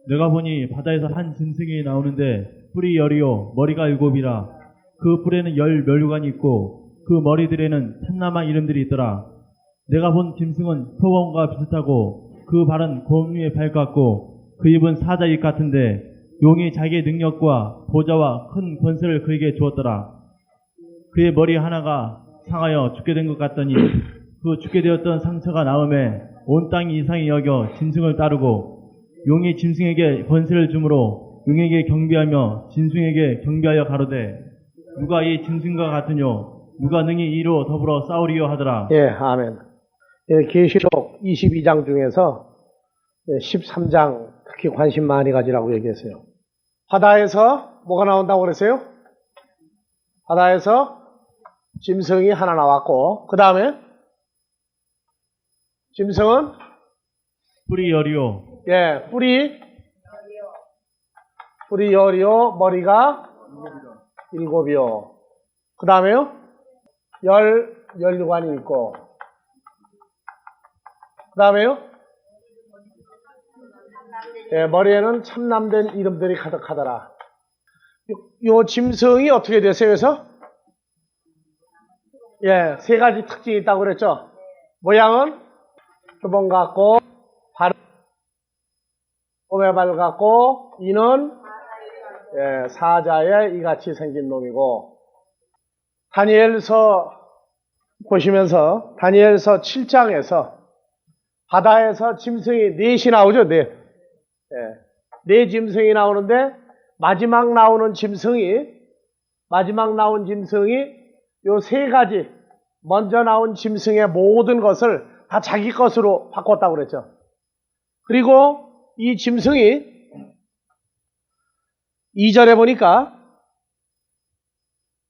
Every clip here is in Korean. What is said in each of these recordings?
내가 보니 바다에서 한 짐승이 나오는데 뿔이 열이요 머리가 일곱이라. 그 뿔에는 열 면류관이 있고 그 머리들에는 참남한 이름들이 있더라. 내가 본 짐승은 표범과 비슷하고 그 발은 곰의 발 같고 그 입은 사자 입 같은데 용이 자기의 능력과 보좌와 큰 권세를 그에게 주었더라. 그의 머리 하나가 상하여 죽게 된 것 같더니 그 죽게 되었던 상처가 나음에 온 땅이 이상히 여겨 짐승을 따르고 용이 짐승에게 권세를 주므로 용에게 경배하며 짐승에게 경배하여 가로되 누가 이 짐승과 같으뇨 누가 능히 이로 더불어 싸우리요 하더라. 예, 아멘. 예, 계시록 22장 중에서 13장 특히 관심 많이 가지라고 얘기했어요. 바다에서 뭐가 나온다고 그랬어요? 바다에서 짐승이 하나 나왔고, 그 다음에 짐승은 뿔이 열이요 예, 뿔이 열이요, 머리가 일곱이요. 그 다음에요, 열류관이 있고, 그 다음에요, 예, 머리에는 참남된 이름들이 가득하더라. 요 짐승이 어떻게 됐어요? 그래서 예, 세 가지 특징이 있다고 그랬죠. 모양은 표범 같고, 발은 곰의 발 같고, 이는 예, 사자의 이같이 생긴 놈이고, 다니엘서 보시면서 다니엘서 7장에서 바다에서 짐승이 넷이 나오죠. 넷. 예, 네 짐승이 나오는데 마지막 나온 짐승이 요 세 가지 먼저 나온 짐승의 모든 것을 다 자기 것으로 바꿨다고 그랬죠. 그리고 이 짐승이 2절에 보니까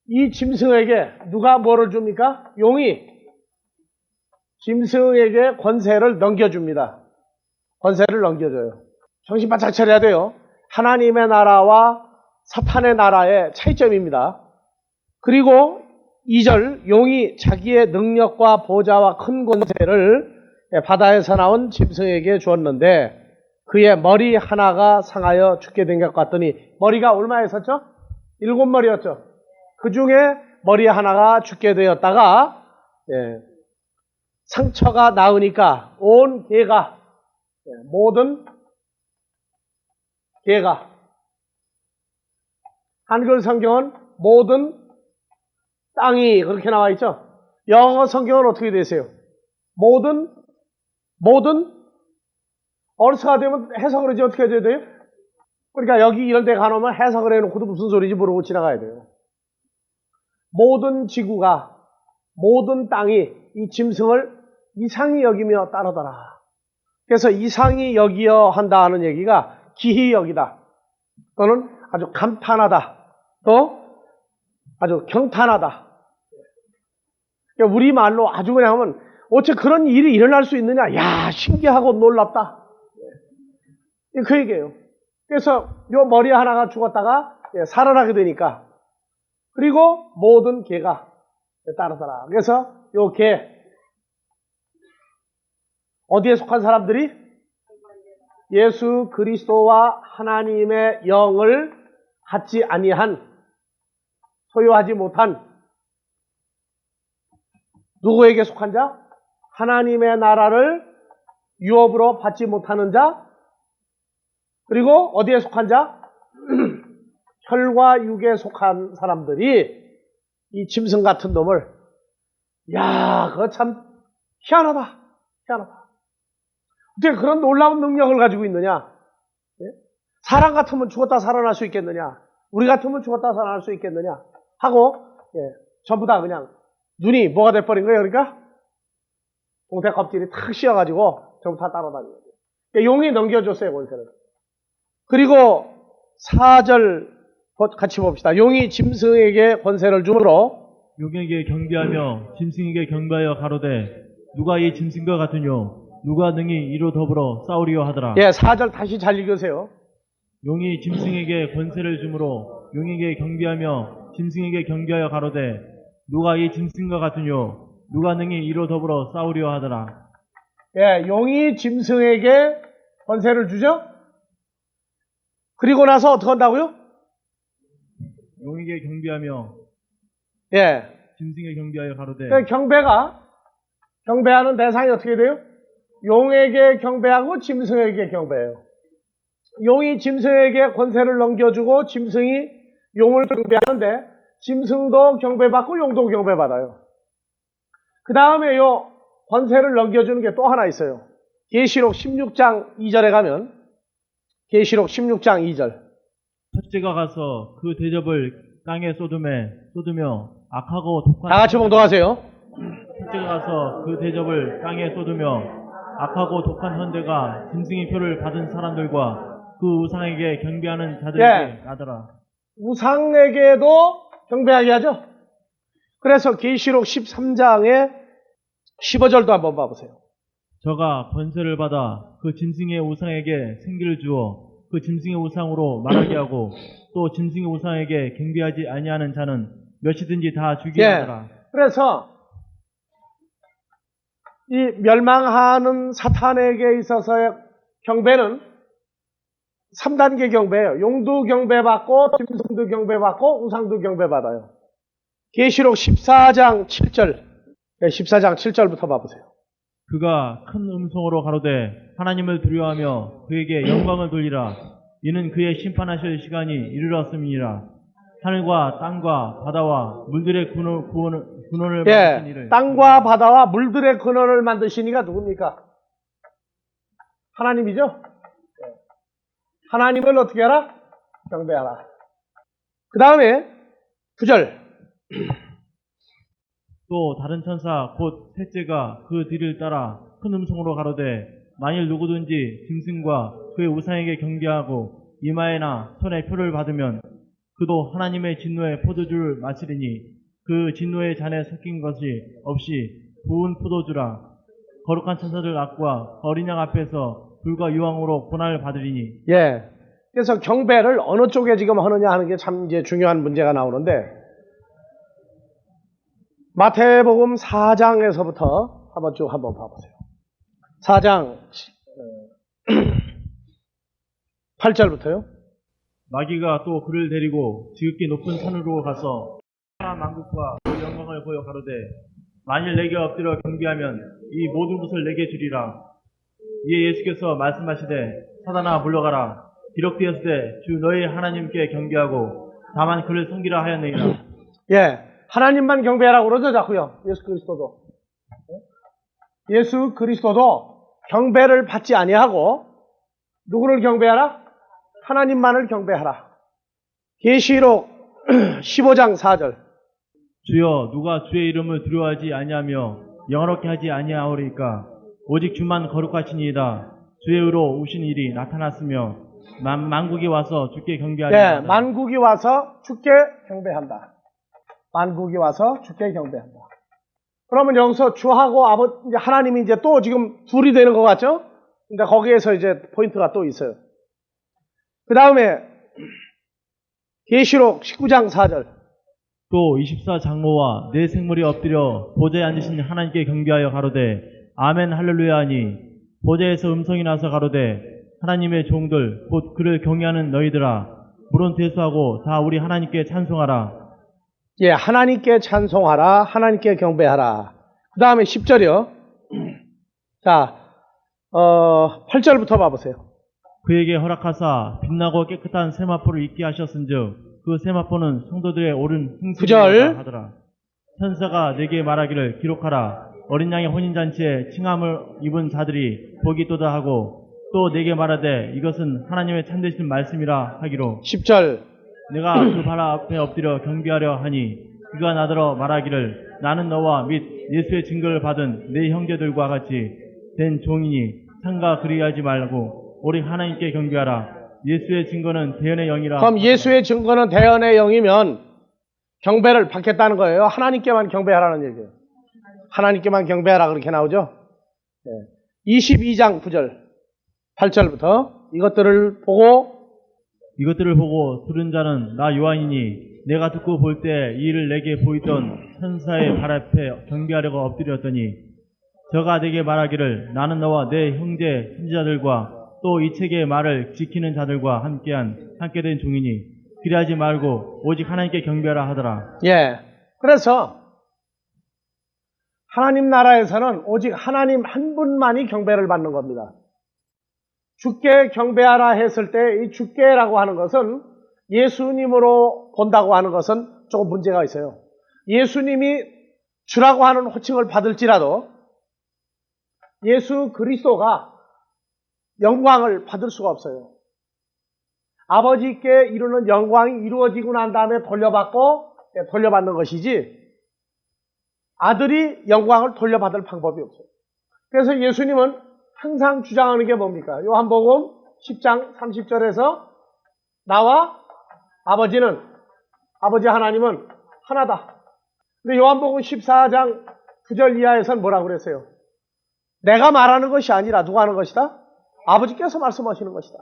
이 짐승에게 누가 뭐를 줍니까? 용이 짐승에게 권세를 넘겨줍니다. 권세를 넘겨줘요. 정신 바짝 차려야 돼요. 하나님의 나라와 사탄의 나라의 차이점입니다. 그리고 2절 용이 자기의 능력과 보좌와 큰 권세를 바다에서 나온 짐승에게 주었는데 그의 머리 하나가 상하여 죽게 된 것 같더니 머리가 얼마에 섰죠? 7머리였죠. 그 중에 머리 하나가 죽게 되었다가 상처가 나으니까 온 개가 모든 개가 한글 성경은 모든 땅이 그렇게 나와 있죠. 영어 성경은 어떻게 되세요? 모든 어르스가 되면 해석을 하지 어떻게 해야 돼요? 그러니까 여기 이런 데 가놓으면 해석을 해놓고도 무슨 소리인지 모르고 지나가야 돼요. 모든 지구가 모든 땅이 이 짐승을 이상히 여기며 따르더라. 그래서 이상히 여기어 한다는 얘기가 기히 여기다 또는 아주 감탄하다 또 아주 경탄하다. 그러니까 우리말로 아주 그냥 하면 어째 그런 일이 일어날 수 있느냐. 야, 신기하고 놀랍다. 그 얘기예요. 그래서 요 머리 하나가 죽었다가 살아나게 되니까 그리고 모든 개가 따르더라. 그래서 요 개 어디에 속한 사람들이? 예수 그리스도와 하나님의 영을 갖지 아니한 소유하지 못한 누구에게 속한 자? 하나님의 나라를 유업으로 받지 못하는 자 그리고 어디에 속한 자? 혈과 육에 속한 사람들이 이 짐승 같은 놈을 야 그거 참 희한하다. 어떻게 그런 놀라운 능력을 가지고 있느냐? 사람 같으면 죽었다 살아날 수 있겠느냐? 우리 같으면 죽었다 살아날 수 있겠느냐? 하고 전부 다 그냥 눈이 뭐가 돼버린 거예요. 그러니까 동태 껍질이 탁 씌어가지고 전부 다 따라다니는 거예요. 용이 넘겨줬어요. 권세를. 그리고 4절 같이 봅시다. 용이 짐승에게 권세를 주므로 용에게 경배하며 짐승에게 경배하여 가로되 누가 이 짐승과 같으뇨 누가 능히 이로 더불어 싸우리요 하더라. 4절 다시 잘 읽으세요. 용이 짐승에게 권세를 주므로 용에게 경배하며 짐승에게 경배하여 가로되 누가 이 짐승과 같으뇨 누가 능히 이로 더불어 싸우려 하더라. 용이 짐승에게 권세를 주죠. 그리고 나서 어떻게 한다고요? 용에게 경배하며 예. 짐승에 경배하여 가로되 그러니까 경배하는 대상이 어떻게 돼요? 용에게 경배하고 짐승에게 경배해요. 용이 짐승에게 권세를 넘겨주고 짐승이 용을 경배하는데 짐승도 경배받고 용도 경배받아요. 그 다음에 요 권세를 넘겨주는 게 또 하나 있어요. 계시록 16장 2절에 가면 계시록 16장 2절 첫째가 가서 그 대접을 땅에 쏟으며 악하고 독한 다 같이 봉독하세요. 첫째가 가서 그 대접을 땅에 쏟으며 악하고 독한 헌대가 짐승의 표를 받은 사람들과 그 우상에게 경배하는 자들에게 예. 나더라. 우상에게도 경배하게 하죠. 그래서 계시록 13장의 15절도 한번 봐보세요. 저가 권세를 받아 그 짐승의 우상에게 생기를 주어 그 짐승의 우상으로 말하게 하고 또 짐승의 우상에게 경배하지 아니하는 자는 몇이든지 다 죽이게 하더라. 그래서 이 멸망하는 사탄에게 있어서의 경배는 3단계 경배예요. 용도 경배받고 짐승도 경배받고 우상도 경배받아요. 계시록 14장 7절 14장 7절부터 봐보세요. 그가 큰 음성으로 가로되 하나님을 두려워하며 그에게 영광을 돌리라. 이는 그의 심판하실 시간이 이르렀음이니라. 하늘과 땅과 바다와 물들의 근원을 만드신 이를 땅과 바다와 물들의 근원을 만드신 이가 누굽니까? 하나님이죠. 하나님을 어떻게 하라? 경배하라. 그 다음에 9절 또 다른 천사 곧 셋째가 그 뒤를 따라 큰 음성으로 가로되 만일 누구든지 짐승과 그의 우상에게 경배하고 이마에나 손에 표를 받으면 그도 하나님의 진노의 포도주를 마시리니 그 진노의 잔에 섞인 것이 없이 부은 포도주라. 거룩한 천사들 앞과 어린 양 앞에서 불과 유황으로 고난을 받으리니. 예. 그래서 경배를 어느 쪽에 지금 하느냐 하는 게 참 이제 중요한 문제가 나오는데 마태복음 4장에서부터 한번 쭉 한번 봐보세요. 4장 8절부터요. 마귀가 또 그를 데리고 지극히 높은 산으로 가서 하나 만국과 그 영광을 보여 가로되 만일 내게 엎드려 경배하면 이 모든 것을 내게 주리라. 이에 예수께서 말씀하시되 사단아 물러가라. 기록되었으되 주 너희 하나님께 경배하고 다만 그를 섬기라 하였느니라. 예. 하나님만 경배하라고 그러죠, 자꾸요. 예수 그리스도도. 예수 그리스도도 경배를 받지 아니하고 누구를 경배하라? 하나님만을 경배하라. 계시록 15장 4절. 주여 누가 주의 이름을 두려워하지 아니하며 영화롭게 하지 아니하오리까. 오직 주만 거룩하시니이다. 주의 의로 오신 일이 나타났으며 만국이 와서 주께 경배하리이다. 네, 만국이 와서 주께 경배한다. 만국이 와서 주께 경배한다. 그러면 여기서 주하고 아버지 하나님이 이제 또 지금 둘이 되는 것 같죠? 근데 거기에서 이제 포인트가 또 있어요. 그 다음에 계시록 19장 4절. 또 24장로와 네 생물이 엎드려 보좌에 앉으신 하나님께 경배하여 가로되 아멘 할렐루야 하니 보좌에서 음성이 나서 가로되 하나님의 종들 곧 그를 경외하는 너희들아 물은 대수하고 다 우리 하나님께 찬송하라. 예, 하나님께 찬송하라. 하나님께 경배하라. 그 다음에 10절이요. 자, 8절부터 봐보세요. 그에게 허락하사 빛나고 깨끗한 세마포를 입게 하셨은즉 그 세마포는 성도들의 옳은 구절. 행실이라 하더라. 천사가 내게 말하기를 기록하라. 어린 양의 혼인잔치에 칭함을 입은 자들이 복이 있도다 하고 또 내게 말하되 이것은 하나님의 참되신 말씀이라 하기로 10절. 내가 그 발 앞에 엎드려 경배하려 하니 그가 나더러 말하기를 나는 너와 및 예수의 증거를 받은 내 형제들과 같이 된 종이니 상가 그리하지 말고 오직 하나님께 경배하라. 예수의 증거는 대언의 영이라. 그럼 예수의 증거는 대언의 영이면 경배를 받겠다는 거예요. 하나님께만 경배하라는 얘기예요. 하나님께만 경배하라 그렇게 나오죠. 22장 9절 8절부터 이것들을 보고 들은 자는 나 요한이니 내가 듣고 볼 때 이 일을 내게 보이던 천사의 발 앞에 경배하려고 엎드렸더니 저가 내게 말하기를 나는 너와 내 형제 선지자들과 또 이 책의 말을 지키는 자들과 함께 된 종이니 그리하지 말고 오직 하나님께 경배하라 하더라. 예. 그래서 하나님 나라에서는 오직 하나님 한 분만이 경배를 받는 겁니다. 주께 경배하라 했을 때 이 주께라고 하는 것은 예수님으로 본다고 하는 것은 조금 문제가 있어요. 예수님이 주라고 하는 호칭을 받을지라도 예수 그리스도가 영광을 받을 수가 없어요. 아버지께 이루는 영광이 이루어지고 난 다음에 돌려받는 것이지 아들이 영광을 돌려받을 방법이 없어요. 그래서 예수님은 항상 주장하는 게 뭡니까? 요한복음 10장 30절에서 나와 아버지 하나님은 하나다. 근데 요한복음 14장 9절 이하에서는 뭐라고 그랬어요? 내가 말하는 것이 아니라 누가 하는 것이다? 아버지께서 말씀하시는 것이다.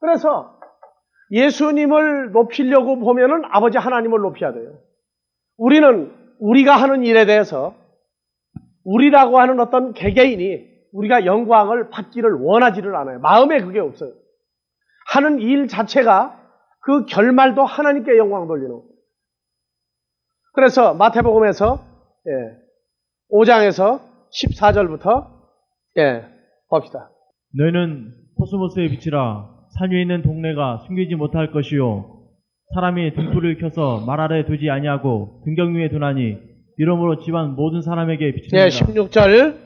그래서 예수님을 높이려고 보면은 아버지 하나님을 높여야 돼요. 우리는 우리가 하는 일에 대해서 우리라고 하는 어떤 개개인이 우리가 영광을 받기를 원하지를 않아요. 마음에 그게 없어요. 하는 일 자체가 그 결말도 하나님께 영광 돌리는 거예요. 그래서 마태복음에서 5장에서 14절부터 봅시다. 너희는 코스모스의 빛이라 산 위에 있는 동네가 숨기지 못할 것이요 사람이 등불을 켜서 말 아래 두지 아니하고 등경 위에 두나니 이러므로 집안 모든 사람에게 비추니라. 16절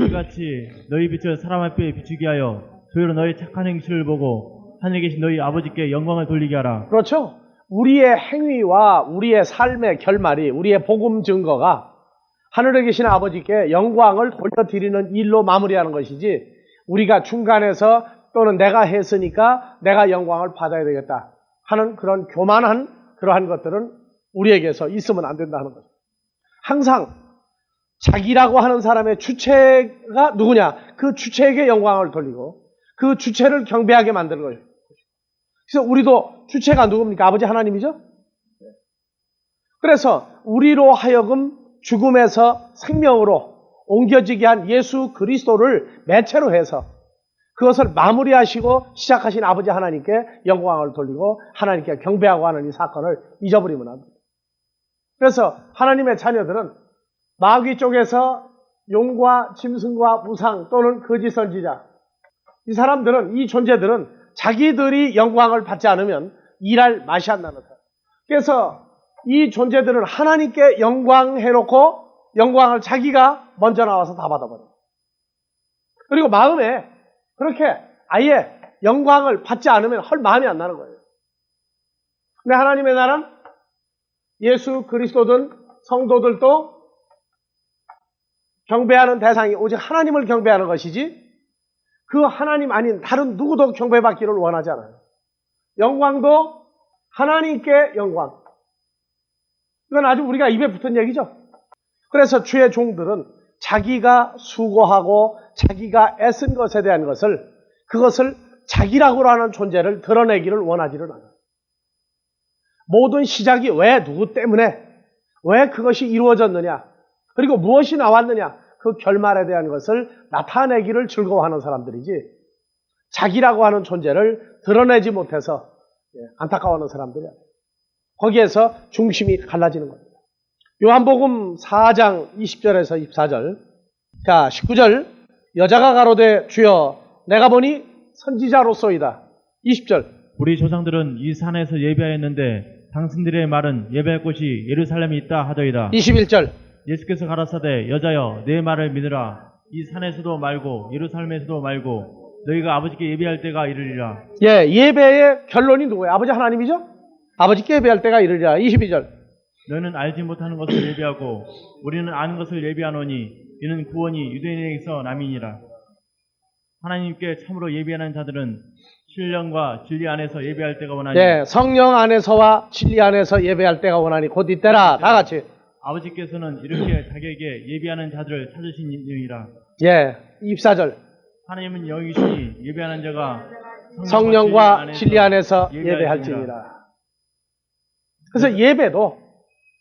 이같이 너희 빛을 사람 앞에 비추게 하여 저희로 너희 착한 행실을 보고 하늘에 계신 너희 아버지께 영광을 돌리게 하라. 그렇죠. 우리의 행위와 우리의 삶의 결말이 우리의 복음 증거가 하늘에 계신 아버지께 영광을 돌려드리는 일로 마무리하는 것이지 우리가 중간에서 또는 내가 했으니까 내가 영광을 받아야 되겠다 하는 그런 교만한 그러한 것들은 우리에게서 있으면 안 된다는 거죠. 항상 자기라고 하는 사람의 주체가 누구냐? 그 주체에게 영광을 돌리고 그 주체를 경배하게 만드는 거예요. 그래서 우리도 주체가 누굽니까? 아버지 하나님이죠? 그래서 우리로 하여금 죽음에서 생명으로 옮겨지게 한 예수 그리스도를 매체로 해서 그것을 마무리하시고 시작하신 아버지 하나님께 영광을 돌리고 하나님께 경배하고 하는 이 사건을 잊어버리면 안 됩니다. 그래서 하나님의 자녀들은 마귀 쪽에서 용과 짐승과 우상 또는 거짓 선지자 이 사람들은 이 존재들은 자기들이 영광을 받지 않으면 일할 맛이 안 나는 사람. 그래서 이 존재들은 하나님께 영광 해놓고 영광을 자기가 먼저 나와서 다 받아버려요. 그리고 마음에 그렇게 아예 영광을 받지 않으면 할 마음이 안 나는 거예요. 근데 하나님의 나라는 예수 그리스도든 성도들도 경배하는 대상이 오직 하나님을 경배하는 것이지 그 하나님 아닌 다른 누구도 경배받기를 원하지 않아요. 영광도 하나님께 영광. 이건 아주 우리가 입에 붙은 얘기죠. 그래서 주의 종들은 자기가 수고하고 자기가 애쓴 것에 대한 그것을 자기라고 하는 존재를 드러내기를 원하지를 않아요. 모든 시작이 왜 누구 때문에 왜 그것이 이루어졌느냐 그리고 무엇이 나왔느냐 그 결말에 대한 것을 나타내기를 즐거워하는 사람들이지 자기라고 하는 존재를 드러내지 못해서 안타까워하는 사람들이야. 거기에서 중심이 갈라지는 겁니다. 요한복음 4장 20절에서 24절 자 19절 여자가 가로되 주여 내가 보니 선지자로소이다. 20절 우리 조상들은 이 산에서 예배하였는데 당신들의 말은 예배할 곳이 예루살렘에 있다 하더이다. 21절 예수께서 가라사대 여자여 내 말을 믿으라. 이 산에서도 말고 예루살렘에서도 말고 너희가 아버지께 예배할 때가 이르리라. 예배의 결론이 누구예요? 아버지 하나님이죠? 아버지께 예배할 때가 이르리라. 22절 너는 알지 못하는 것을 예배하고 우리는 아는 것을 예배하노니 이는 구원이 유대인에게서 남이니라. 하나님께 참으로 예배하는 자들은 신령과 진리 안에서 예배할 때가 원하니 성령 안에서와 진리 안에서 예배할 때가 원하니 곧 이때라. 다 같이 아버지께서는 이렇게 자기에게 예배하는 자들을 찾으신 이유이라. 24절 하나님은 영이시니 예배하는 자가 성령과 진리 안에서 예배할지니라. 그래서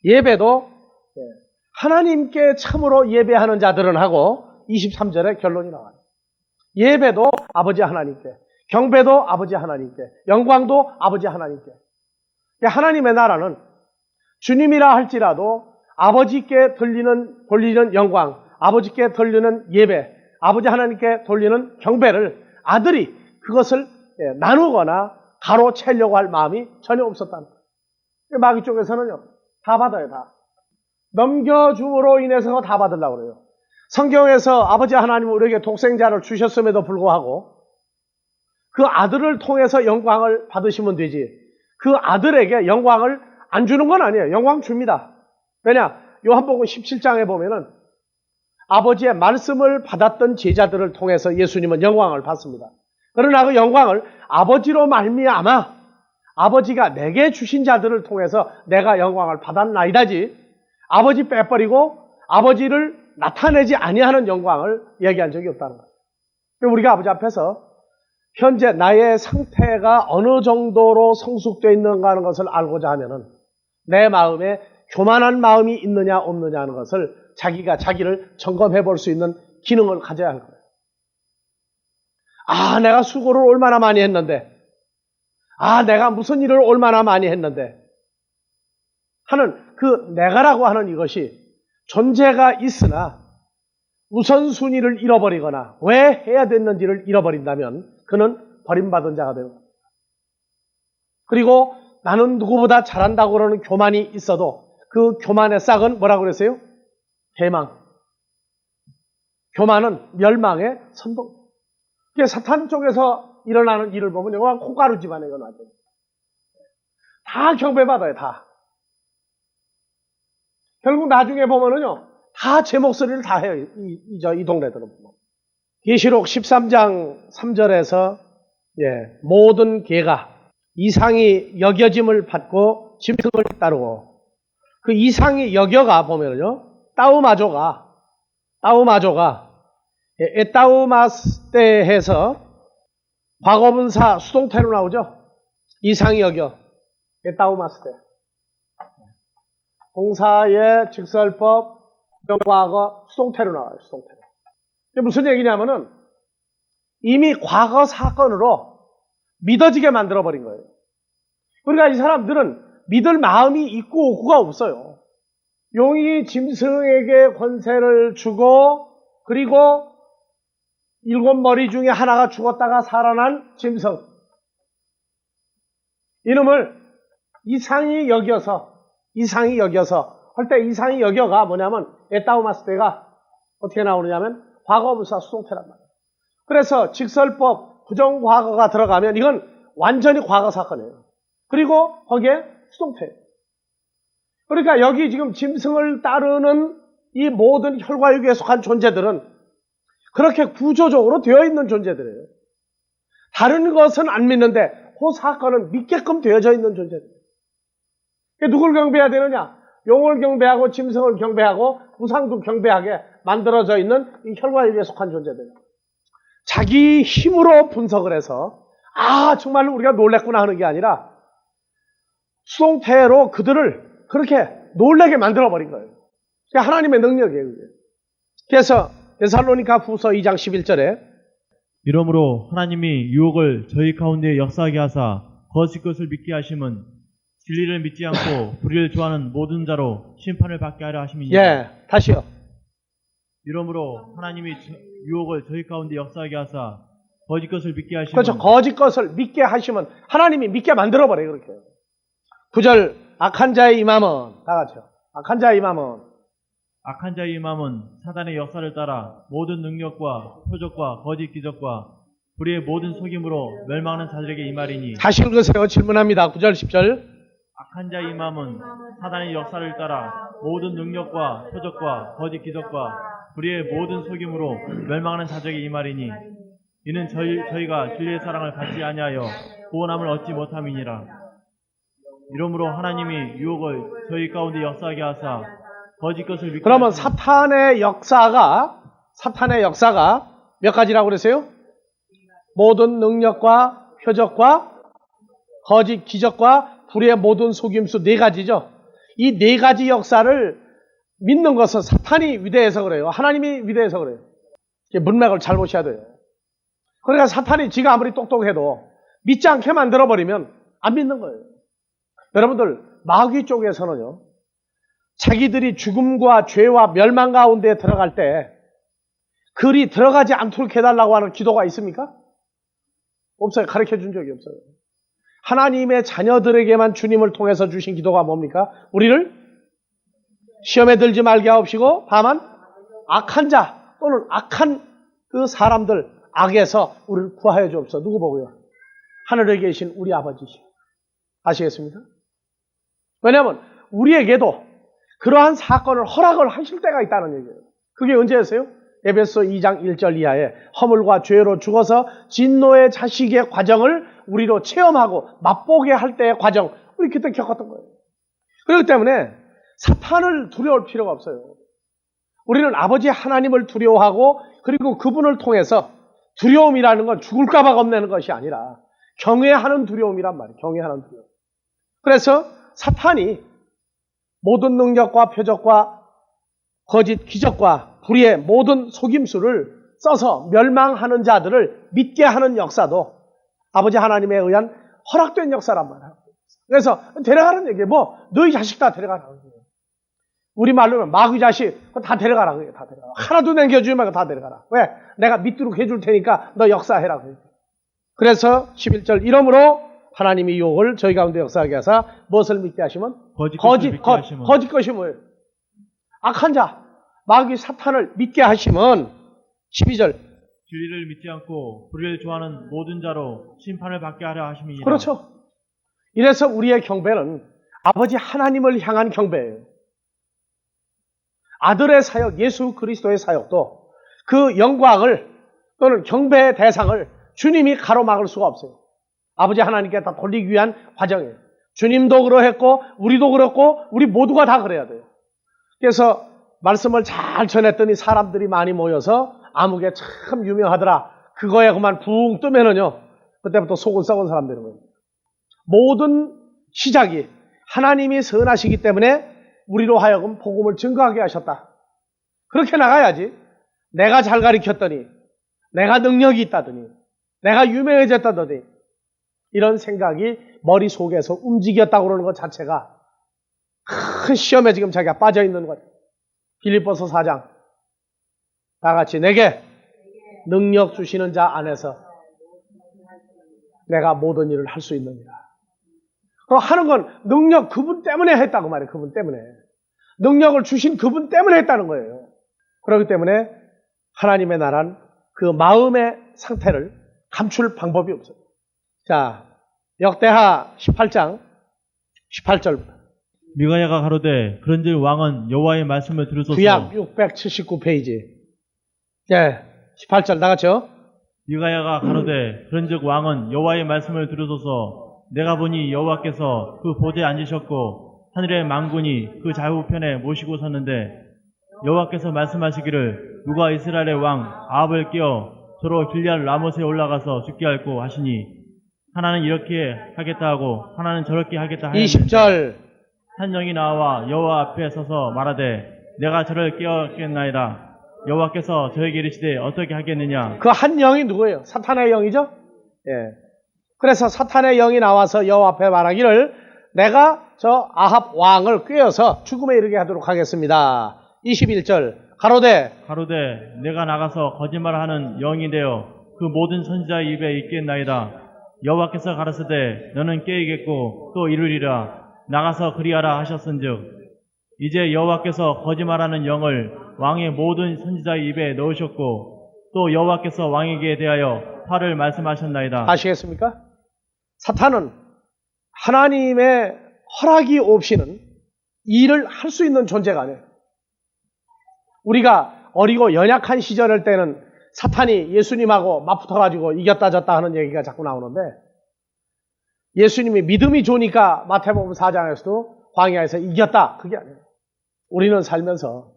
예배도 하나님께 참으로 예배하는 자들은 하고 23절에 결론이 나와요. 예배도 아버지 하나님께. 경배도 아버지 하나님께, 영광도 아버지 하나님께. 하나님의 나라는 주님이라 할지라도 아버지께 돌리는 영광, 아버지께 돌리는 예배, 아버지 하나님께 돌리는 경배를 아들이 그것을 나누거나 가로채려고 할 마음이 전혀 없었다는 거예요. 마귀 쪽에서는요, 다 받아요, 다. 넘겨줌으로 인해서 다 받으려고 그래요. 성경에서 아버지 하나님은 우리에게 독생자를 주셨음에도 불구하고 그 아들을 통해서 영광을 받으시면 되지, 그 아들에게 영광을 안 주는 건 아니에요. 영광 줍니다. 왜냐? 요한복음 17장에 보면은 아버지의 말씀을 받았던 제자들을 통해서 예수님은 영광을 받습니다. 그러나 그 영광을 아버지로 말미암아 아버지가 내게 주신 자들을 통해서 내가 영광을 받았나이다지, 아버지 빼버리고 아버지를 나타내지 아니하는 영광을 얘기한 적이 없다는 거예요. 우리가 아버지 앞에서 현재 나의 상태가 어느 정도로 성숙되어 있는가 하는 것을 알고자 하면은 내 마음에 교만한 마음이 있느냐 없느냐 하는 것을 자기가 자기를 점검해 볼 수 있는 기능을 가져야 할 거예요. 아, 내가 수고를 얼마나 많이 했는데, 아, 내가 무슨 일을 얼마나 많이 했는데 하는 그 내가라고 하는 이것이 존재가 있으나 우선순위를 잃어버리거나 왜 해야 됐는지를 잃어버린다면 그는 버림받은 자가 되는 겁니다. 그리고 나는 누구보다 잘한다고 그러는 교만이 있어도 그 교만의 싹은 뭐라고 그랬어요? 대망. 교만은 멸망의 선봉. 사탄 쪽에서 일어나는 일을 보면 이건 콩가루 집안에 이건 완전 다 경배받아요, 다. 결국 나중에 보면은요, 다 제 목소리를 다 해요, 이 동네들은. 계시록 13장 3절에서 모든 개가 이상이 여겨짐을 받고 짐승을 따르고, 그 이상이 여겨가 보면은요, 따우마조가 에따우마스테에서 과거분사 수동태로 나오죠. 이상이 여겨, 에따우마스테. 동사의 직설법, 과거 수동태로 나와요, 수동태로. 이게 무슨 얘기냐면은 이미 과거 사건으로 믿어지게 만들어버린 거예요. 그러니까 이 사람들은 믿을 마음이 있고 오구가 없어요. 용이 짐승에게 권세를 주고, 그리고 7머리 중에 하나가 죽었다가 살아난 짐승, 이놈을 이상히 여겨서 할 때 이상히 여겨가 뭐냐면 에따우마스테가 어떻게 나오느냐면 과거분사 수동태란 말이에요. 그래서 직설법 부정과거가 들어가면 이건 완전히 과거 사건이에요. 그리고 거기에 수동태예요. 그러니까 여기 지금 짐승을 따르는 이 모든 혈과육에 속한 존재들은 그렇게 구조적으로 되어 있는 존재들이에요. 다른 것은 안 믿는데 그 사건은 믿게끔 되어져 있는 존재들이에요. 누굴 경배해야 되느냐? 용을 경배하고 짐승을 경배하고 우상도 경배하게 만들어져 있는 이 혈과육에 속한 존재들. 자기 힘으로 분석을 해서 정말로 우리가 놀랬구나 하는 게 아니라 수동태로 그들을 그렇게 놀래게 만들어버린 거예요. 그게 하나님의 능력이에요. 그게. 그래서 데살로니가 후서 2장 11절에 이러므로 하나님이 유혹을 저희 가운데 역사하게 하사 거짓 것을 믿게 하심은 진리를 믿지 않고 불의를 좋아하는 모든 자로 심판을 받게 하려 하심이니라. 다시요. 이러므로 하나님이 유혹을 저희 가운데 역사하게 하사 거짓 것을 믿게 하심은, 그렇죠. 거짓 것을 믿게 하시면 하나님이 믿게 만들어버려요. 그렇게. 9절 악한 자의 임함은, 다 같이요. 악한 자의 임함은 사단의 역사를 따라 모든 능력과 표적과 거짓 기적과 불의의 모든 속임으로 멸망하는 자들에게 임하리니. 다시 읽으세요. 질문합니다. 9절 10절. 악한 자의 임함은 사단의 역사를 따라 모든 능력과 표적과 거짓 기적과 불의의 모든 속임으로 멸망하는 자들에게 임하리니 이는 저희가 진리의 사랑을 받지 아니하여 구원함을 얻지 못함이니라. 이러므로 하나님이 유혹을 저희 가운데 역사하게 하사 거짓 것을 믿게. 그러면 사탄의 역사가 몇 가지라고 그랬어요? 모든 능력과 표적과 거짓 기적과 불의의 모든 속임수 4가지죠. 이 4가지 역사를 믿는 것은 사탄이 위대해서 그래요. 하나님이 위대해서 그래요. 문맥을 잘 보셔야 돼요. 그러니까 사탄이 지가 아무리 똑똑해도 믿지 않게 만들어버리면 안 믿는 거예요. 여러분들, 마귀 쪽에서는요, 자기들이 죽음과 죄와 멸망 가운데 들어갈 때 그리 들어가지 않도록 해달라고 하는 기도가 있습니까? 없어요. 가르쳐 준 적이 없어요. 하나님의 자녀들에게만 주님을 통해서 주신 기도가 뭡니까? 우리를 시험에 들지 말게 하옵시고 다만 악한 자 또는 악한 그 사람들 악에서 우리를 구하여 주옵소서. 누구 보고요? 하늘에 계신 우리 아버지시오. 아시겠습니까? 왜냐하면 우리에게도 그러한 사건을 허락을 하실 때가 있다는 얘기예요. 그게 언제였어요? 에베소 2장 1절 이하에 허물과 죄로 죽어서 진노의 자식의 과정을 우리로 체험하고 맛보게 할 때의 과정, 우리 그때 겪었던 거예요. 그렇기 때문에 사탄을 두려울 필요가 없어요. 우리는 아버지 하나님을 두려워하고 그리고 그분을 통해서 두려움이라는 건 죽을까 봐 겁내는 것이 아니라 경외하는 두려움이란 말이에요. 경외하는 두려움. 그래서 사탄이 모든 능력과 표적과 거짓 기적과 불의의 모든 속임수를 써서 멸망하는 자들을 믿게 하는 역사도 아버지 하나님에 의한 허락된 역사란 말이에요. 그래서 데려가는 얘기예요. 뭐 너희 자식 다 데려가라는 거예요. 우리 말로는 마귀 자식 다 데려가라는 거예요. 다 데려가. 하나도 남겨주지 말고 다 데려가라. 왜? 내가 믿도록 해줄 테니까 너 역사해라고 해요. 그래서 11절 이러므로 하나님이 유혹을 저희 가운데 역사하게 하사 무엇을 믿게 하시면? 거짓 것이 뭐예요? 악한 자, 마귀 사탄을 믿게 하시면 12절 진리를 믿지 않고 불의를 좋아하는 모든 자로 심판을 받게 하려 하심이니라. 그렇죠. 이래서 우리의 경배는 아버지 하나님을 향한 경배예요. 아들의 사역, 예수 그리스도의 사역도 그 영광을 또는 경배의 대상을 주님이 가로막을 수가 없어요. 아버지 하나님께 다 돌리기 위한 과정이에요. 주님도 그러했고 우리도 그렇고 우리 모두가 다 그래야 돼요. 그래서 말씀을 잘 전했더니 사람들이 많이 모여서 아무개 참 유명하더라. 그거에 그만 붕 뜨면은요. 그때부터 속은 썩은 사람 되는 거예요. 모든 시작이 하나님이 선하시기 때문에 우리로 하여금 복음을 증거하게 하셨다. 그렇게 나가야지. 내가 잘 가르쳤더니, 내가 능력이 있다더니, 내가 유명해졌다더니 이런 생각이 머릿속에서 움직였다고 그러는 것 자체가 큰 시험에 지금 자기가 빠져있는 거예요. 빌립보서 4장 다 같이 내게 능력 주시는 자 안에서 내가 모든 일을 할 수 있느니라. 하는 건 능력 그분 때문에 했다고 말해요. 그분 때문에. 능력을 주신 그분 때문에 했다는 거예요. 그렇기 때문에 하나님의 나라는 그 마음의 상태를 감출 방법이 없어요. 자, 역대하 18장 18절 미가야가 가로되 그런즉 왕은 여호와의 말씀을 들으소서. 구약 679페이지. 예, 18절 나갔죠? 미가야가 가로되 그런즉 왕은 여호와의 말씀을 들으소서. 내가 보니 여호와께서 그 보좌에 앉으셨고 하늘의 만군이 그 좌우편에 모시고 섰는데 여호와께서 말씀하시기를 누가 이스라엘의 왕 아합을 깨어 저로 길리앗 라못에 올라가서 죽게 할고 하시니 하나는 이렇게 하겠다 하고 하나는 저렇게 하겠다 하였는데 20절 한 영이 나와 여호와 앞에 서서 말하되 내가 저를 깨었겠나이다. 여호와께서 저에게 이르시되 어떻게 하겠느냐. 그 한 영이 누구예요? 사탄의 영이죠? 예. 그래서 사탄의 영이 나와서 여호와 앞에 말하기를 내가 저 아합 왕을 꿰어서 죽음에 이르게 하도록 하겠습니다. 21절 가로되 내가 나가서 거짓말하는 영이 되어 그 모든 선지자의 입에 있겠나이다. 여호와께서 가라사대 너는 깨이겠고 또 이르리라. 나가서 그리하라 하셨은즉 이제 여호와께서 거짓말하는 영을 왕의 모든 선지자의 입에 넣으셨고 또 여호와께서 왕에게 대하여 화를 말씀하셨나이다. 아시겠습니까? 사탄은 하나님의 허락이 없이는 일을 할 수 있는 존재가 아니에요. 우리가 어리고 연약한 시절일 때는 사탄이 예수님하고 맞붙어가지고 이겼다 졌다 하는 얘기가 자꾸 나오는데 예수님이 믿음이 좋으니까 마태복음 4장에서도 광야에서 이겼다. 그게 아니에요. 우리는 살면서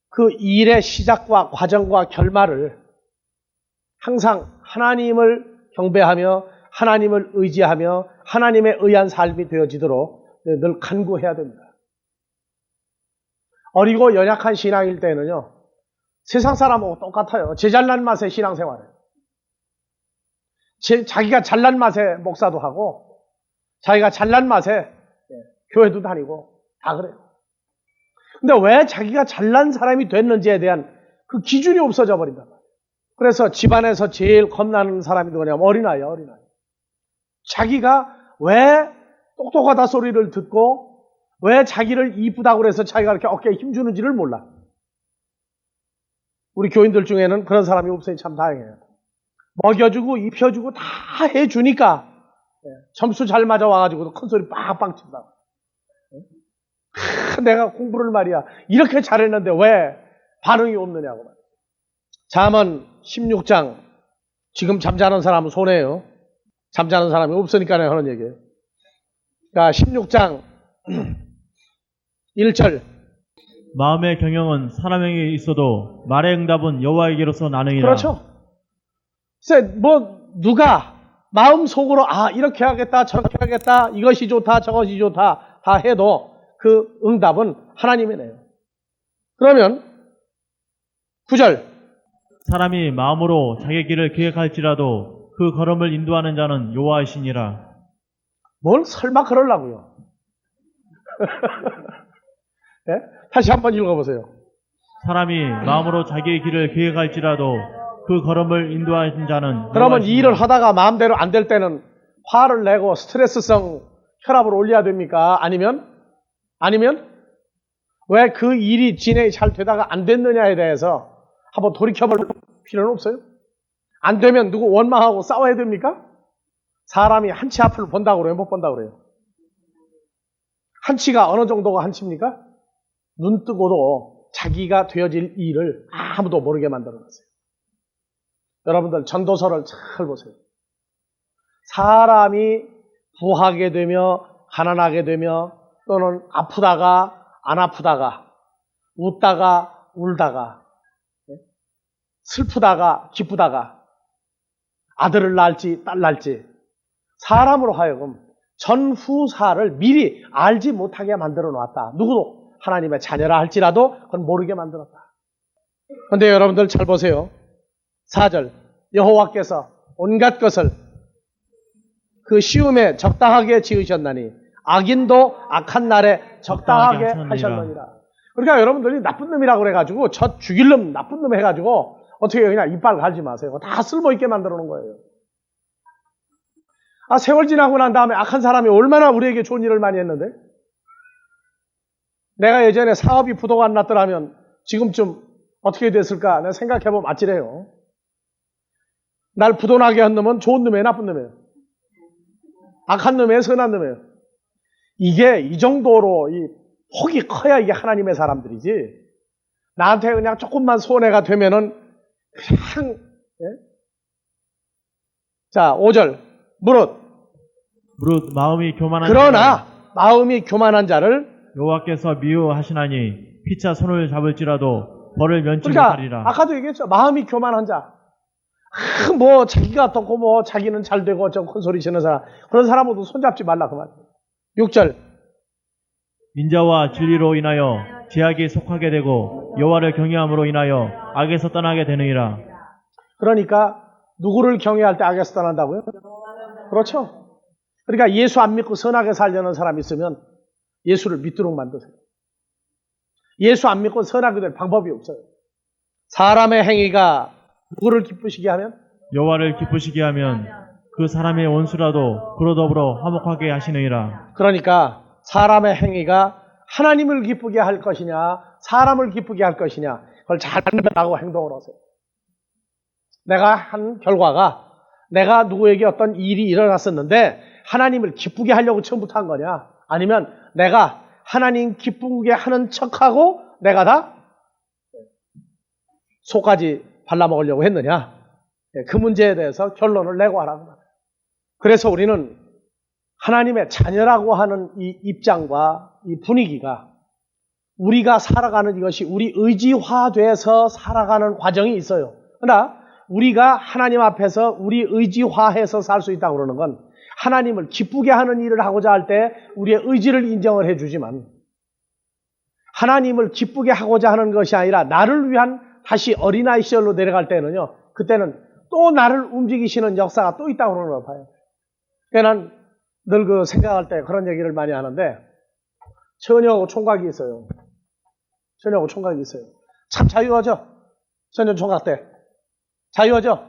그 일의 시작과 과정과 결말을 항상 하나님을 경배하며 하나님을 의지하며 하나님에 의한 삶이 되어지도록 늘 간구해야 됩니다. 어리고 연약한 신앙일 때는요. 세상 사람하고 똑같아요. 제잘난 맛의 신앙생활이에요. 자기가 잘난 맛에 목사도 하고 자기가 잘난 맛에 교회도 다니고 다 그래요. 근데 왜 자기가 잘난 사람이 됐는지에 대한 그 기준이 없어져 버린단 말이에요. 그래서 집안에서 제일 겁나는 사람이 누구냐면 어린아이야, 어린아이. 자기가 왜 똑똑하다 소리를 듣고 왜 자기를 이쁘다고 그래서 자기가 이렇게 어깨에 힘주는지를 몰라. 우리 교인들 중에는 그런 사람이 없으니 참 다행이에요. 먹여주고 입혀주고 다 해주니까 점수 잘 맞아와가지고 큰 소리 빵빵 친다. 내가 공부를 말이야 이렇게 잘했는데 왜 반응이 없느냐고 말이야. 잠언 16장 지금 잠자는 사람은 손해요. 잠자는 사람이 없으니까 내가 하는 얘기예요. 그러니까 16장 1절 마음의 경영은 사람에게 있어도 말의 응답은 여호와에게로서 나느니라. 그렇죠. 글쎄 뭐 누가 마음속으로 이렇게 하겠다 저렇게 하겠다 이것이 좋다 저것이 좋다 다 해도 그 응답은 하나님이 내요. 그러면 9절 사람이 마음으로 자기 길을 계획할지라도 그 걸음을 인도하는 자는 여호와이시니라. 뭘 설마 그러려고요. 네? 다시 한번 읽어보세요. 사람이 마음으로 자기의 길을 계획할지라도 그 걸음을 인도하는 자는 그러면 이 여호와이시니라. 일을 하다가 마음대로 안 될 때는 화를 내고 스트레스성 혈압을 올려야 됩니까? 아니면 왜 그 일이 진행이 잘 되다가 안 됐느냐에 대해서 한번 돌이켜볼 필요는 없어요? 안 되면 누구 원망하고 싸워야 됩니까? 사람이 한치 앞을 본다고 그래요? 못 본다고 그래요? 한치가 어느 정도가 한치입니까? 눈 뜨고도 자기가 되어질 일을 아무도 모르게 만들어놨어요. 여러분들 전도서를 잘 보세요. 사람이 부하게 되며 가난하게 되며 또는 아프다가 안 아프다가 웃다가 울다가 슬프다가 기쁘다가 아들을 낳을지 딸 낳을지 사람으로 하여금 전후사를 미리 알지 못하게 만들어 놨다. 누구도 하나님의 자녀라 할지라도 그건 모르게 만들었다. 그런데 여러분들 잘 보세요. 4절 여호와께서 온갖 것을 그 시음에 적당하게 지으셨나니 악인도 악한 날에 적당하게 하셨느니라. 그러니까 여러분들이 나쁜 놈이라고 그래가지고 저 죽일 놈 나쁜 놈 해가지고 어떻게 그냥 이빨 갈지 마세요. 다 쓸모있게 만들어 놓은 거예요. 세월 지나고 난 다음에 악한 사람이 얼마나 우리에게 좋은 일을 많이 했는데 내가 예전에 사업이 부도가 안 났더라면 지금쯤 어떻게 됐을까 내가 생각해보면 아찔해요. 날 부도나게 한 놈은 좋은 놈이에요 나쁜 놈이에요? 악한 놈이에요 선한 놈이에요? 이게 이 정도로 이 폭이 커야 이게 하나님의 사람들이지 나한테 그냥 조금만 손해가 되면은 그냥 자 5절 무릇 마음이 교만한 그러나 마음이 교만한 자를 여호와께서 미워하시나니 피차 손을 잡을지라도 벌을 면치 그러니까 못하리라. 아까도 얘기했죠. 마음이 교만한 자. 뭐 자기가 어떻고 뭐 자기는 잘 되고 좀 큰 소리 치는 사람 그런 사람하고도 손잡지 말라 그 말. 6절 인자와 진리로 인하여 제약에 속하게 되고 여호와를 경외함으로 인하여 악에서 떠나게 되느니라. 그러니까 누구를 경외할 때 악에서 떠난다고요? 그렇죠. 그러니까 예수 안 믿고 선하게 살려는 사람이 있으면 예수를 믿도록 만드세요. 예수 안 믿고 선하게 될 방법이 없어요. 사람의 행위가 누구를 기쁘시게 하면? 여호와를 기쁘시게 하면 그 사람의 원수라도 그로 더불어 화목하게 하시느니라. 그러니까 사람의 행위가 하나님을 기쁘게 할 것이냐 사람을 기쁘게 할 것이냐 그걸 잘 판단하고 행동을 하세요. 내가 한 결과가 내가 누구에게 어떤 일이 일어났었는데 하나님을 기쁘게 하려고 처음부터 한 거냐 아니면 내가 하나님 기쁘게 하는 척하고 내가 다 속까지 발라먹으려고 했느냐 그 문제에 대해서 결론을 내고 하라는 거예요. 그래서 우리는 하나님의 자녀라고 하는 이 입장과 이 분위기가 우리가 살아가는 이것이 우리 의지화돼서 살아가는 과정이 있어요. 그러나 우리가 하나님 앞에서 우리 의지화해서 살 수 있다고 그러는 건 하나님을 기쁘게 하는 일을 하고자 할 때 우리의 의지를 인정을 해주지만 하나님을 기쁘게 하고자 하는 것이 아니라 나를 위한 다시 어린아이 시절로 내려갈 때는요. 그때는 또 나를 움직이시는 역사가 또 있다고 그러는 걸 봐요. 그러니까 난 늘 그 생각할 때 그런 얘기를 많이 하는데, 처녀하고 총각이 있어요. 처녀하고 총각이 있어요. 참 자유하죠? 처녀 총각 때. 자유하죠?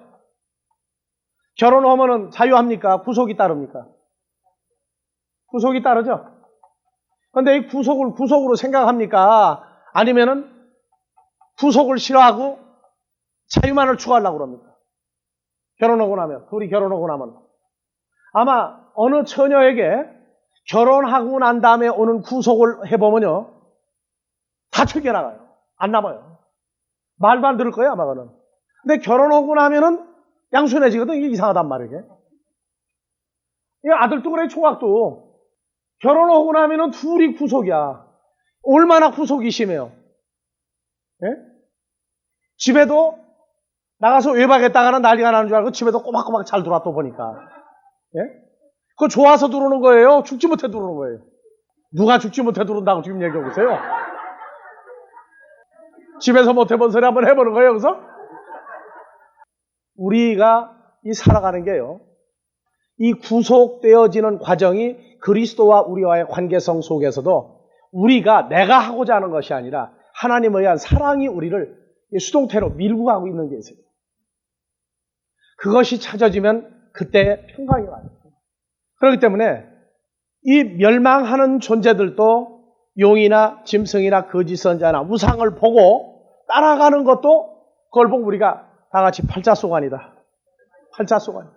결혼하면은 자유합니까? 구속이 따릅니까? 구속이 따르죠? 근데 이 구속을 구속으로 생각합니까? 아니면은 구속을 싫어하고 자유만을 추구하려고 그럽니까? 결혼하고 나면, 둘이 결혼하고 나면. 아마 어느 처녀에게 결혼하고 난 다음에 오는 구속을 해보면요, 다 챙겨나가요. 안 남아요. 말도 안 들을 거예요, 아마 그는. 근데 결혼하고 나면은 양순해지거든. 이게 이상하단 말이에요. 이 아들도 그래, 총각도. 결혼하고 나면은 둘이 구속이야. 얼마나 구속이 심해요. 예? 집에도 나가서 외박했다가는 난리가 나는 줄 알고 집에도 꼬박꼬박 잘 들어왔다 보니까. 예? 그거 좋아서 들어오는 거예요? 죽지 못해 들어오는 거예요? 누가 죽지 못해 들어온다고 지금 얘기하고 있어요? 집에서 못 해본 소리 한번 해보는 거예요, 여기서? 우리가 이 살아가는 게요, 이 구속되어지는 과정이 그리스도와 우리와의 관계성 속에서도 우리가 내가 하고자 하는 것이 아니라 하나님에 의한 사랑이 우리를 수동태로 밀고 가고 있는 게 있어요. 그것이 찾아지면 그때 평강이 와요. 그렇기 때문에 이 멸망하는 존재들도 용이나 짐승이나 거짓 선자나 우상을 보고 따라가는 것도 그걸 보고 우리가 다 같이 팔자소관이다. 팔자소관이다.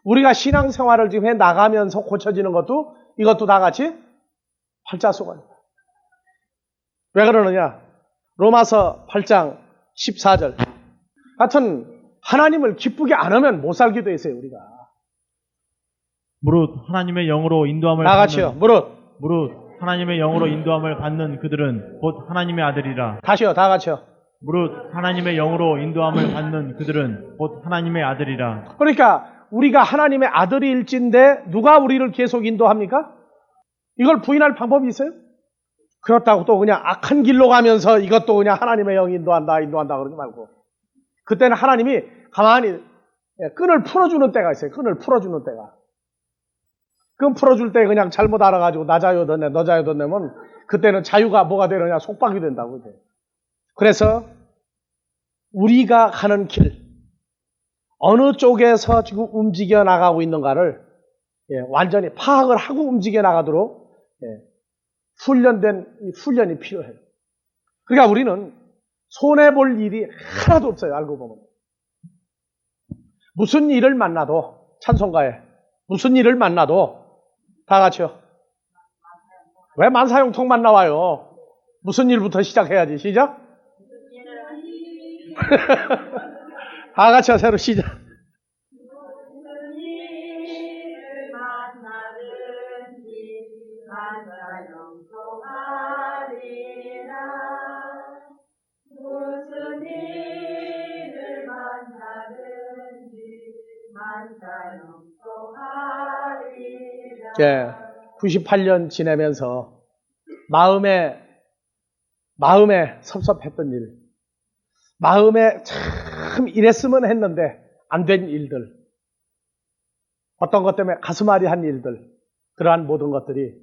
우리가 신앙생활을 지금 해 나가면서 고쳐지는 것도 이것도 다 같이 팔자소관이다. 왜 그러느냐? 로마서 8장 14절. 하여튼 하나님을 기쁘게 안 하면 못 살게 돼 있어요, 우리가. 무릇 하나님의 영으로 인도함을 다 같이요. 무릇 하나님의 영으로 인도함을 받는 그들은 곧 하나님의 아들이라. 다시요. 다 같이요. 무릇 하나님의 영으로 인도함을 받는 그들은 곧 하나님의 아들이라. 그러니까 우리가 하나님의 아들일진데 누가 우리를 계속 인도합니까? 이걸 부인할 방법이 있어요? 그렇다고 또 그냥 악한 길로 가면서 이것도 그냥 하나님의 영이 인도한다 그러지 말고, 그때는 하나님이 가만히 끈을 풀어주는 때가 있어요. 끈을 풀어주는 때가. 끈 풀어줄 때 그냥 잘못 알아가지고 나 자유 던내 너 자유 던내면 그때는 자유가 뭐가 되느냐, 속박이 된다고. 이제. 그래서 우리가 가는 길, 어느 쪽에서 지금 움직여 나가고 있는가를 완전히 파악을 하고 움직여 나가도록 훈련된 이 훈련이 필요해요. 그러니까 우리는 손해볼 일이 하나도 없어요. 알고 보면. 무슨 일을 만나도, 찬송가에 무슨 일을 만나도 다 같이요. 왜 만사형통만 나와요? 무슨 일부터 시작해야지. 시작. 다 같이요. 새로 시작. 예, 98년 지내면서 마음에 섭섭했던 일, 마음에 참 이랬으면 했는데 안 된 일들, 어떤 것 때문에 가슴앓이 한 일들, 그러한 모든 것들이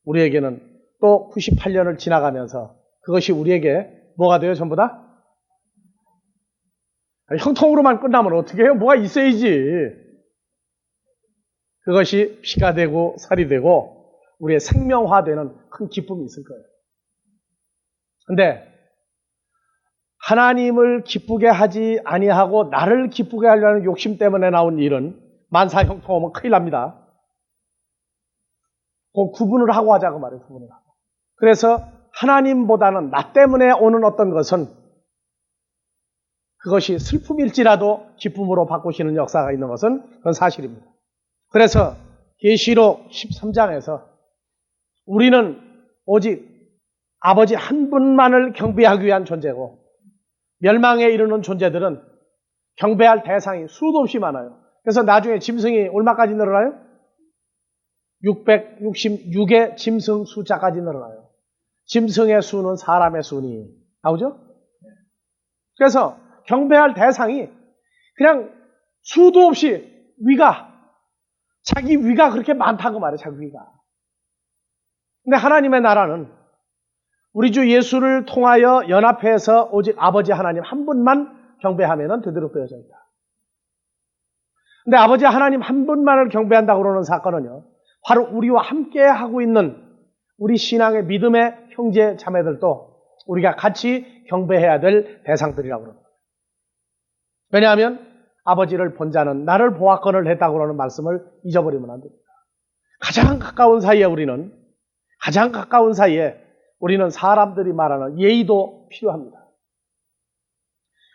우리에게는 또 98년을 지나가면서 그것이 우리에게 뭐가 돼요? 전부 다? 형통으로만 끝나면 어떻게 해요? 뭐가 있어야지. 그것이 피가 되고 살이 되고 우리의 생명화되는 큰 기쁨이 있을 거예요. 근데 하나님을 기쁘게 하지 아니하고 나를 기쁘게 하려는 욕심 때문에 나온 일은 만사형통하면 큰일 납니다. 그 구분을 하고 하자고 말이에요. 구분을 하고. 그래서 하나님보다는 나 때문에 오는 어떤 것은 그것이 슬픔일지라도 기쁨으로 바꾸시는 역사가 있는 것은 그건 사실입니다. 그래서 계시록 13장에서 우리는 오직 아버지 한 분만을 경배하기 위한 존재고, 멸망에 이르는 존재들은 경배할 대상이 수도 없이 많아요. 그래서 나중에 짐승이 얼마까지 늘어나요? 666의 짐승 숫자까지 늘어나요. 짐승의 수는 사람의 수니 나오죠? 그래서 경배할 대상이 그냥 수도 없이 자기 위가 그렇게 많다고 말해, 자기 위가. 근데 하나님의 나라는 우리 주 예수를 통하여 연합해서 오직 아버지 하나님 한 분만 경배하면 되도록 되어져 있다. 근데 아버지 하나님 한 분만을 경배한다고 그러는 사건은요, 바로 우리와 함께 하고 있는 우리 신앙의 믿음의 형제 자매들도 우리가 같이 경배해야 될 대상들이라고 그럽니다. 왜냐하면 아버지를 본 자는 나를 보았거늘 했다고 그러는 말씀을 잊어버리면 안 됩니다. 가장 가까운 사이에 우리는 사람들이 말하는 예의도 필요합니다.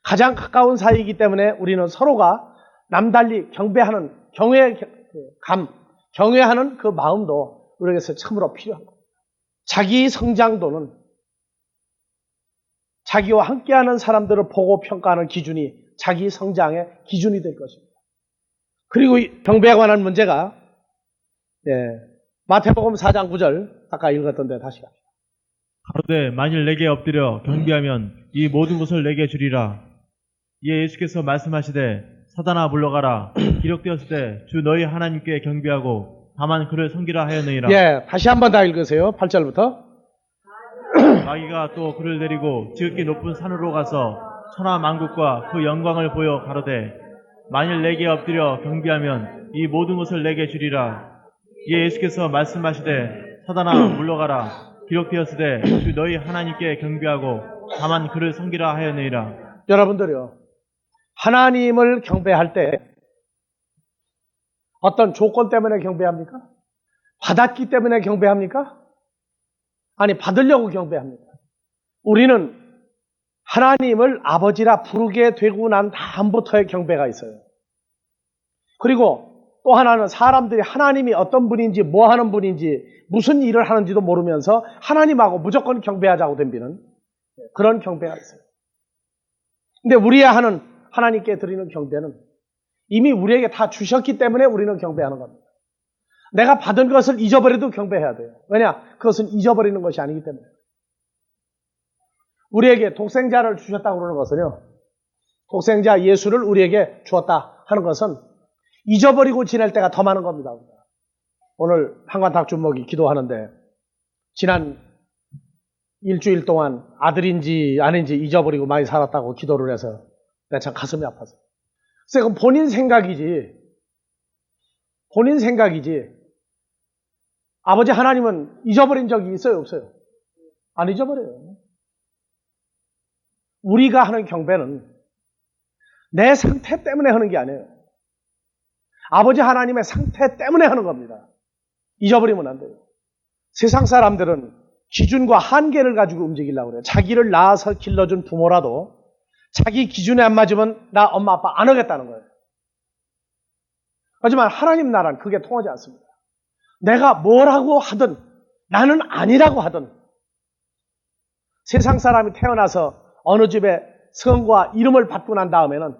가장 가까운 사이이기 때문에 우리는 서로가 남달리 경외하는 그 마음도 우리에게서 참으로 필요합니다. 자기 성장도는 자기와 함께하는 사람들을 보고 평가하는 기준이 자기 성장의 기준이 될 것입니다. 그리고 이 경배에 관한 문제가 마태복음 4장 9절 아까 읽었던데 다시 갑시다. 가로되 만일 내게 엎드려 경배하면 이 모든 것을 내게 주리라. 이에 예수께서 말씀하시되 사단아 물러가라. 기록되었을 때 주 너희 하나님께 경배하고 다만 그를 섬기라 하였느니라. 다시 한번 다 읽으세요. 8절부터. 마귀가 또 그를 데리고 지극히 높은 산으로 가서 천하 만국과 그 영광을 보여 가로되 만일 내게 엎드려 경배하면 이 모든 것을 내게 주리라. 이에 예수께서 말씀하시되 사단아 물러가라. 기록되었으되 주 너희 하나님께 경배하고 다만 그를 섬기라 하였느니라. 여러분들이요, 하나님을 경배할 때 어떤 조건 때문에 경배합니까? 받았기 때문에 경배합니까? 아니, 받으려고 경배합니다. 우리는 하나님을 아버지라 부르게 되고 난 다음부터의 경배가 있어요. 그리고 또 하나는 사람들이 하나님이 어떤 분인지 뭐 하는 분인지 무슨 일을 하는지도 모르면서 하나님하고 무조건 경배하자고 덤비는 그런 경배가 있어요. 근데 우리야 하는 하나님께 드리는 경배는 이미 우리에게 다 주셨기 때문에 우리는 경배하는 겁니다. 내가 받은 것을 잊어버려도 경배해야 돼요. 왜냐? 그것은 잊어버리는 것이 아니기 때문에. 우리에게 독생자를 주셨다고 그러는 것은요, 독생자 예수를 우리에게 주었다 하는 것은 잊어버리고 지낼 때가 더 많은 겁니다. 오늘 한관탁 주목이 기도하는데 지난 일주일 동안 아들인지 아닌지 잊어버리고 많이 살았다고 기도를 해서 내가 참 가슴이 아팠어요. 그래서 그건 본인 생각이지 아버지 하나님은 잊어버린 적이 있어요, 없어요? 안 잊어버려요. 우리가 하는 경배는 내 상태 때문에 하는 게 아니에요. 아버지 하나님의 상태 때문에 하는 겁니다. 잊어버리면 안 돼요. 세상 사람들은 기준과 한계를 가지고 움직이려고 그래요. 자기를 낳아서 길러준 부모라도 자기 기준에 안 맞으면 나 엄마 아빠 안 하겠다는 거예요. 하지만 하나님 나라는 그게 통하지 않습니다. 내가 뭐라고 하든 나는 아니라고 하든 세상 사람이 태어나서 어느 집에 성과 이름을 받고 난 다음에는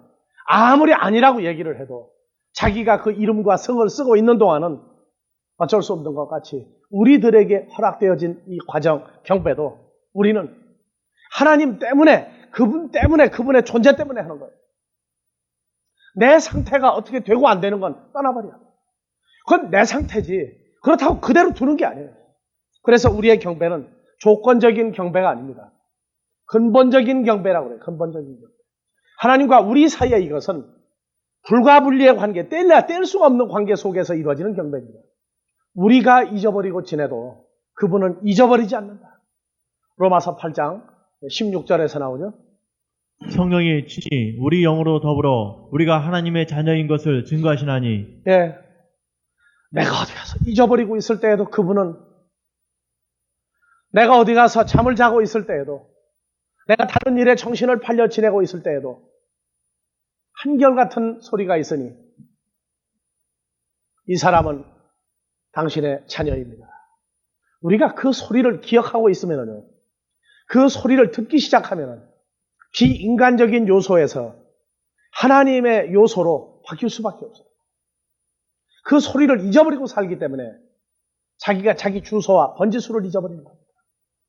아무리 아니라고 얘기를 해도 자기가 그 이름과 성을 쓰고 있는 동안은 어쩔 수 없는 것 같이 우리들에게 허락되어진 이 과정, 경배도 우리는 하나님 때문에, 그분의 존재 때문에 하는 거예요. 내 상태가 어떻게 되고 안 되는 건 떠나버려. 그건 내 상태지. 그렇다고 그대로 두는 게 아니에요. 그래서 우리의 경배는 조건적인 경배가 아닙니다. 근본적인 경배라고 그래요. 근본적인 경배. 하나님과 우리 사이에 이것은 불가분리의 관계, 뗄 수가 없는 관계 속에서 이루어지는 경배입니다. 우리가 잊어버리고 지내도 그분은 잊어버리지 않는다. 로마서 8장 16절에서 나오죠. 성령이 친히 우리 영으로 더불어 우리가 하나님의 자녀인 것을 증거하시나니. 예. 내가 어디 가서 잊어버리고 있을 때에도 그분은, 내가 어디 가서 잠을 자고 있을 때에도, 내가 다른 일에 정신을 팔려 지내고 있을 때에도 한결같은 소리가 있으니 이 사람은 당신의 자녀입니다. 우리가 그 소리를 기억하고 있으면요, 그 소리를 듣기 시작하면 비인간적인 요소에서 하나님의 요소로 바뀔 수밖에 없어요. 그 소리를 잊어버리고 살기 때문에 자기가 자기 주소와 번지수를 잊어버리는 겁니다.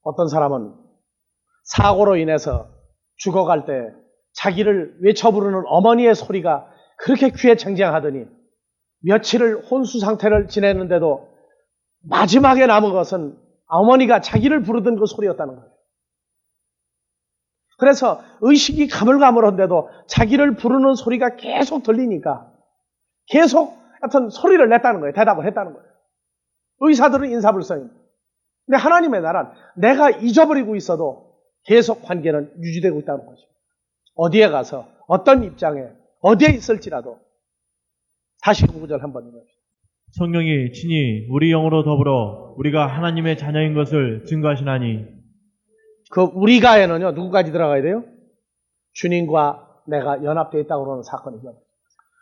어떤 사람은 사고로 인해서 죽어갈 때 자기를 외쳐 부르는 어머니의 소리가 그렇게 귀에쟁쟁하더니 며칠을 혼수 상태를 지냈는데도 마지막에 남은 것은 어머니가 자기를 부르던 그 소리였다는 거예요. 그래서 의식이 가물가물한데도 자기를 부르는 소리가 계속 들리니까 계속 하여튼 소리를 냈다는 거예요. 대답을 했다는 거예요. 의사들은 인사불성입니다. 근데 하나님의 나라는 내가 잊어버리고 있어도 계속 관계는 유지되고 있다는 거죠. 어디에 가서 어떤 입장에 어디에 있을지라도 다시 그 구절 한번 읽어주세요. 성령이 친히 우리 영으로 더불어 우리가 하나님의 자녀인 것을 증거하시나니 그 우리가에는요 누구까지 들어가야 돼요? 주님과 내가 연합되어 있다고 그러는 사건이죠.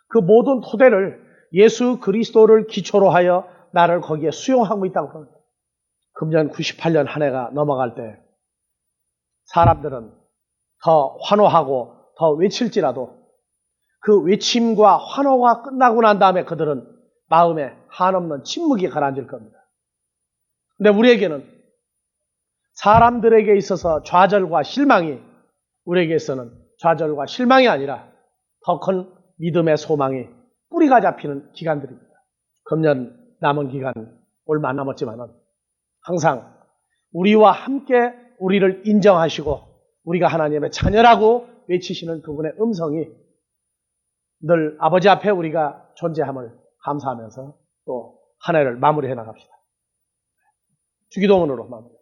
그 모든 토대를 예수 그리스도를 기초로 하여 나를 거기에 수용하고 있다고 그러는 거예요. 금년 98년 한 해가 넘어갈 때 사람들은 더 환호하고 더 외칠지라도 그 외침과 환호가 끝나고 난 다음에 그들은 마음에 한없는 침묵이 가라앉을 겁니다. 근데 우리에게는 사람들에게 있어서 좌절과 실망이 우리에게서는 좌절과 실망이 아니라 더 큰 믿음의 소망이 뿌리가 잡히는 기간들입니다. 금년 남은 기간 얼마 안 남았지만은 항상 우리와 함께 우리를 인정하시고 우리가 하나님의 자녀라고 외치시는 그분의 음성이 늘 아버지 앞에 우리가 존재함을 감사하면서 또 한 해를 마무리해 나갑시다. 주기도문으로 마무리.